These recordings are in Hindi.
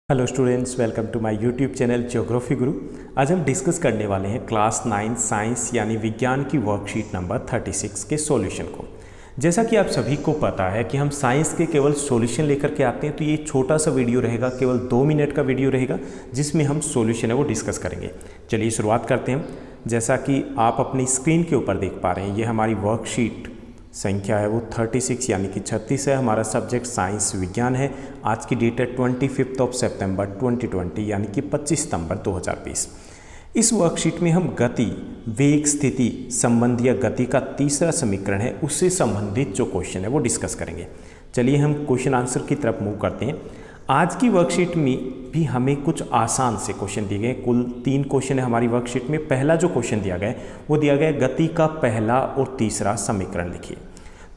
Hello students, welcome to my YouTube channel geography guru. आज हम डिस्कस करने वाले हैं क्लास 9 साइंस यानी विज्ञान की वर्कशीट नंबर 36 के सॉल्यूशन को। जैसा कि आप सभी को पता है कि हम साइंस के केवल सॉल्यूशन लेकर के आते हैं, तो ये छोटा सा वीडियो रहेगा, केवल 2 मिनट का वीडियो रहेगा जिसमें हम सॉल्यूशन है वो डिस्कस करेंगे। चलिए शुरुआत करते हैं। जैसा कि आप अपनी स्क्रीन के ऊपर देख पा रहे हैं, ये हमारी वर्कशीट संख्या है वो 36 यानी कि 36 है। हमारा सब्जेक्ट साइंस विज्ञान है। आज की डेट है 25 सितंबर 2020 यानी कि 25 सितंबर 2020। इस वर्कशीट में हम गति, वेग, स्थिति संबंधी या गति का तीसरा समीकरण है उससे संबंधित जो क्वेश्चन है वो डिस्कस करेंगे। चलिए हम क्वेश्चन आंसर की तरफ मूव करते हैं। आज की वर्कशीट में भी हमें कुछ आसान से क्वेश्चन दिए गए। कुल 3 क्वेश्चन है हमारी वर्कशीट में। पहला जो क्वेश्चन दिया गया है वो दिया गया है गति का पहला और तीसरा समीकरण लिखिए।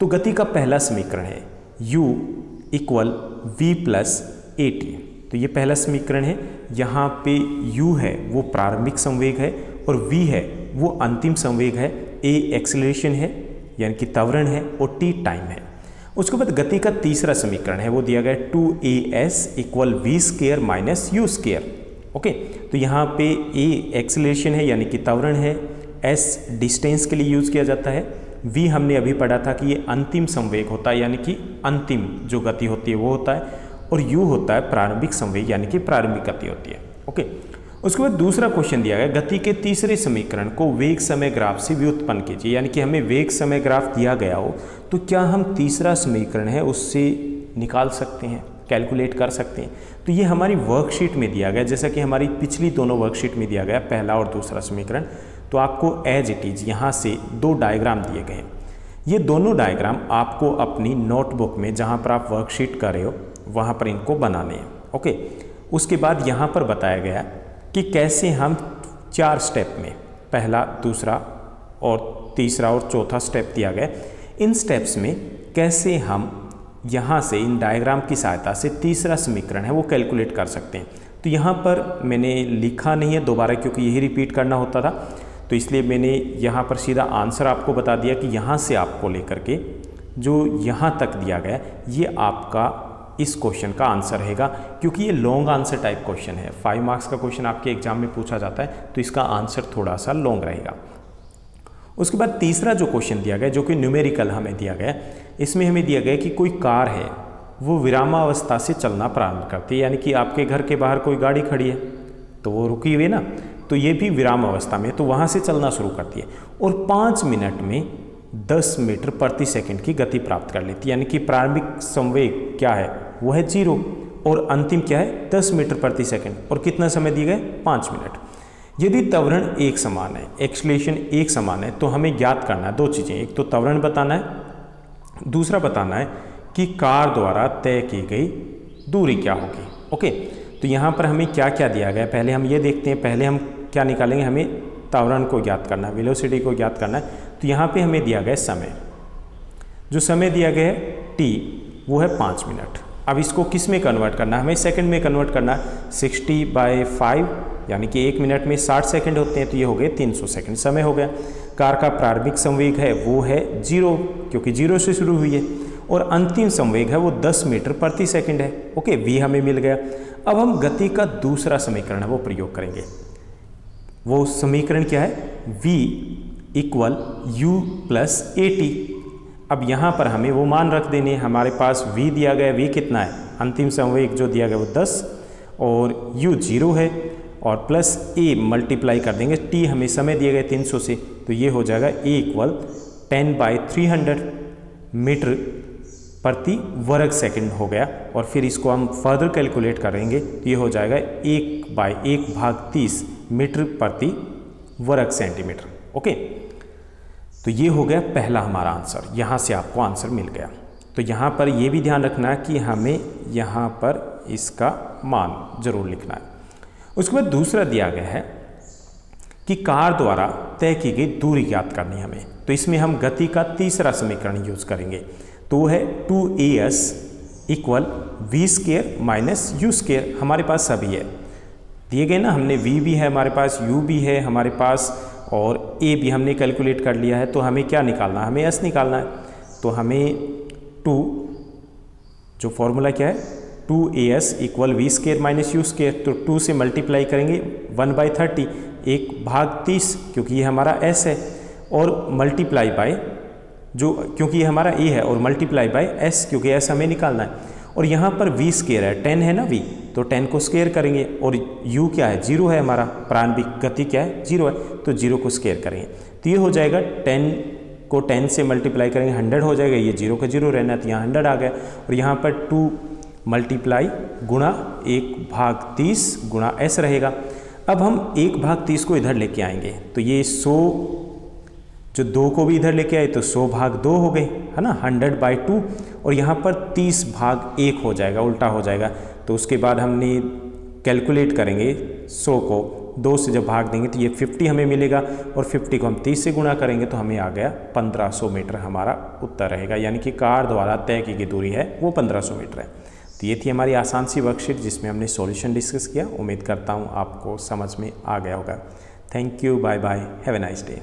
तो गति का पहला समीकरण है u equal v plus a t. तो ये पहला समीकरण है। यहाँ पे u है वो प्रारंभिक संवेग है और v है वो अंतिम संवेग है, a एक्सेलरेशन है यानी कि त्वरण है और t टाइम है। उसके बाद गति का तीसरा समीकरण है वो दिया गया 2as equal v square minus u square. Okay, तो यहाँ पे a एक्सेलरेशन है यानी कि त्वरण है, s डिस्टेंस के लिए यूज़ किया जाता है, v हमने अभी पढ़ा था कि ये अंतिम संवेग होता है यानी कि अंतिम जो गति होती है वो होता है, और u होता है प्रारंभिक संवेग यानी कि प्रारंभिक गति होती है। ओके, उसके बाद दूसरा क्वेश्चन दिया गया गति के तीसरे समीकरण को वेग समय ग्राफ से व्युत्पन्न कीजिए। यानी कि हमें वेग समय ग्राफ दिया गया हो तो क्या हम तीसरा समीकरण है उससे निकाल सकते हैं, कैलकुलेट कर सकते हैं। तो ये हमारी वर्कशीट में दिया गया, जैसा कि हमारी पिछली दोनों वर्कशीट में दिया गया पहला और दूसरा समीकरण। तो आपको एज इट इज़ यहाँ से 2 डायग्राम दिए गए हैं। ये दोनों डायग्राम आपको अपनी नोटबुक में जहाँ पर आप वर्कशीट कर रहे हो वहाँ पर इनको बनाने हैं। ओके, उसके बाद यहाँ पर बताया गया कि कैसे हम 4 स्टेप में, पहला, दूसरा और तीसरा और चौथा स्टेप दिया गया, इन स्टेप्स में कैसे हम यहाँ से इन डायग्राम की सहायता से तीसरा समीकरण है वो कैलकुलेट कर सकते हैं। तो यहाँ पर मैंने लिखा नहीं है दोबारा क्योंकि यही रिपीट करना होता था, तो इसलिए मैंने यहाँ पर सीधा आंसर आपको बता दिया कि यहाँ से आपको लेकर के जो यहाँ तक दिया गया ये आपका इस क्वेश्चन का आंसर रहेगा, क्योंकि ये लॉन्ग आंसर टाइप क्वेश्चन है। 5 मार्क्स का क्वेश्चन आपके एग्जाम में पूछा जाता है तो इसका आंसर थोड़ा सा लॉन्ग रहेगा। उसके बाद तीसरा जो क्वेश्चन दिया गया जो कि न्यूमेरिकल हमें दिया गया, इसमें हमें दिया गया कि कोई कार है वो विरामावस्था से चलना प्रारंभ करती है। यानी कि आपके घर के बाहर कोई गाड़ी खड़ी है तो वो रुकी हुई है ना, तो ये भी विराम अवस्था में, तो वहाँ से चलना शुरू करती है और 5 मिनट में 10 मीटर प्रति सेकंड की गति प्राप्त कर लेती है। यानी कि प्रारंभिक संवेग क्या है वो है 0 और अंतिम क्या है 10 मीटर प्रति सेकंड, और कितना समय दिए गए 5 मिनट। यदि त्वरण एक समान है, एक्सेलरेशन एक समान है, तो हमें ज्ञात करना है 2 चीज़ें। एक तो त्वरण बताना है, दूसरा बताना है कि कार द्वारा तय की गई दूरी क्या होगी। ओके, तो यहाँ पर हमें क्या क्या दिया गया पहले हम ये देखते हैं। पहले हम क्या निकालेंगे, हमें त्वरण को ज्ञात करना है, वेलोसिटी को ज्ञात करना है। तो यहाँ पे हमें दिया गया समय, जो समय दिया गया है t वो है 5 मिनट। अब इसको किस में कन्वर्ट करना है, हमें सेकंड में कन्वर्ट करना है। 60/5 यानी कि 1 मिनट में 60 सेकंड होते हैं, तो ये हो गए 300 सेकंड समय हो गया। कार का प्रारंभिक संवेग है वो है 0 क्योंकि 0 से शुरू हुई है, और अंतिम संवेग है वो 10 मीटर प्रति सेकंड है। ओके, v हमें मिल गया। अब हम गति का दूसरा समीकरण है वो प्रयोग करेंगे। वो समीकरण क्या है, v equal u plus a T. अब यहाँ पर हमें वो मान रख देने, हमारे पास v दिया गया, v कितना है, अंतिम संवेग जो दिया गया वो 10 और u 0 है, और प्लस a मल्टीप्लाई कर देंगे, t हमें समय दिया गया 300 से, तो ये हो जाएगा a इक्वल 10/300 मीटर प्रति वर्ग सेकंड हो गया। और फिर इसको हम फर्दर कैलकुलेट करेंगे तो ये हो जाएगा 1/1/30 मीटर प्रति वर्ग सेंटीमीटर। ओके, तो ये हो गया पहला हमारा आंसर, यहाँ से आपको आंसर मिल गया। तो यहाँ पर ये भी ध्यान रखना है कि हमें यहाँ पर इसका मान जरूर लिखना है। उसके बाद दूसरा दिया गया है कि कार द्वारा तय की गई दूरी ज्ञात करनी है हमें, तो इसमें हम गति का तीसरा समीकरण यूज करेंगे। तो वो है 2as equal v square minus u square. हमारे पास सभी है दिए गए ना, हमने v भी है हमारे पास, u भी है हमारे पास, और a भी हमने कैलकुलेट कर लिया है। तो हमें क्या निकालना है, हमें s निकालना है। तो हमें 2 जो फॉर्मूला क्या है 2as equal v square minus you square, तो 2 से मल्टीप्लाई करेंगे 1/30 1/30 क्योंकि ये हमारा s है, और मल्टीप्लाई बाय जो क्योंकि ये हमारा a है, और मल्टीप्लाई बाय s क्योंकि s हमें निकालना है। और यहाँ पर v स्केयर है, 10 है ना v, तो 10 को स्केयर करेंगे, और u क्या है 0 है, हमारा प्रारंभिक गति क्या है 0 है, तो 0 को स्केयर करेंगे। तो ये हो जाएगा 10 को 10 से मल्टीप्लाई करेंगे 100 हो जाएगा, ये 0 का 0 रहना है तो यहाँ 100 आ गया। और यहाँ पर 2 मल्टीप्लाई गुणा 1/30 गुणा s रहेगा। अब हम 1/30 को इधर लेके आएंगे, तो ये 100 जो 2 को भी इधर लेके आए तो 100/2 हो गए, है ना, 100/2, और यहाँ पर 30/1 हो जाएगा, उल्टा हो जाएगा। तो उसके बाद हमने कैलकुलेट करेंगे 100 को 2 से जब भाग देंगे तो ये 50 हमें मिलेगा, और 50 को हम 30 से गुणा करेंगे तो हमें आ गया 1500 मीटर हमारा उत्तर रहेगा, यानी कि कार द्वारा तय की गई दूरी है वो 1500 मीटर है। तो ये थी हमारी आसान सी वर्कशीट जिसमें हमने सॉल्यूशन डिस्कस किया। उम्मीद करता हूँ आपको समझ में आ गया होगा। Thank you, bye bye, have a nice day.